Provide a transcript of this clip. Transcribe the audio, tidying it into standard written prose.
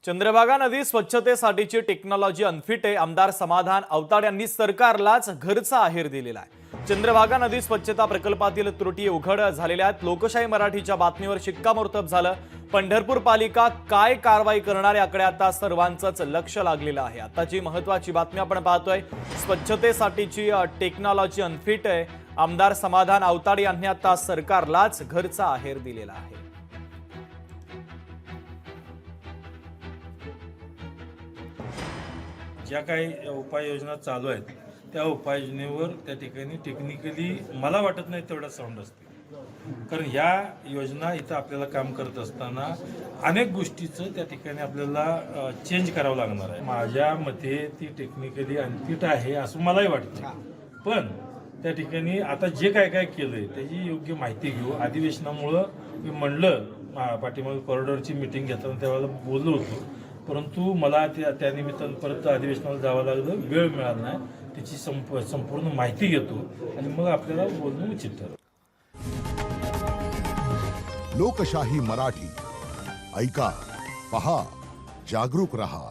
चंद्रभागा नदी स्वच्छतेसाठीची technology unfit आहे. आमदार समाधान आवताड यांनी सरकारलाच घरचा आहेर दिलेला आहे. चंद्रभागा नदी स्वच्छता प्रकल्पातील त्रुटी उघड झालेल्या आहेत. लोकशाही मराठीच्या बातमीवर शिक्कामोर्तब झालं. पंढरपूर पालिका काय कारवाई करणार याकडे आता सर्वांचंच लक्ष लागलेलं आहे. आताची महत्त्वाची बातमी आपण पाहतोय. स्वच्छतेसाठीची टेक्नॉलॉजी अनफिट आहे. आमदार समाधान आवताड यांनी आता सरकारलाच घरचा आहेर दिलेला आहे. ज्या काही उपाययोजना चालू आहेत त्या उपाययोजनेवर त्या ठिकाणी टेक्निकली मला वाटत नाही तेवढा साऊंड असते. कारण ह्या योजना इथं आपल्याला काम करत असताना अनेक गोष्टीचं त्या ठिकाणी आपल्याला चेंज करावं लागणार आहे. माझ्या मते ती टेक्निकली अनफिट आहे असं मलाही वाटतं. पण त्या ठिकाणी आता जे काय काय केलंय त्याची योग्य माहिती घेऊ. अधिवेशनामुळं मी म्हणलं पाठीमागे कॉरिडॉरची मीटिंग घेताना त्यावेळेला बोललो होतो, परंतु मला त्या निमित्तानं परत अधिवेशनाला जावं लागलं, वेळ मिळाला नाही. त्याची संपूर्ण माहिती घेतो आणि मग आपल्याला बोलणं उचित ठरतं. लोकशाही मराठी ऐका, पहा, जागरूक रहा.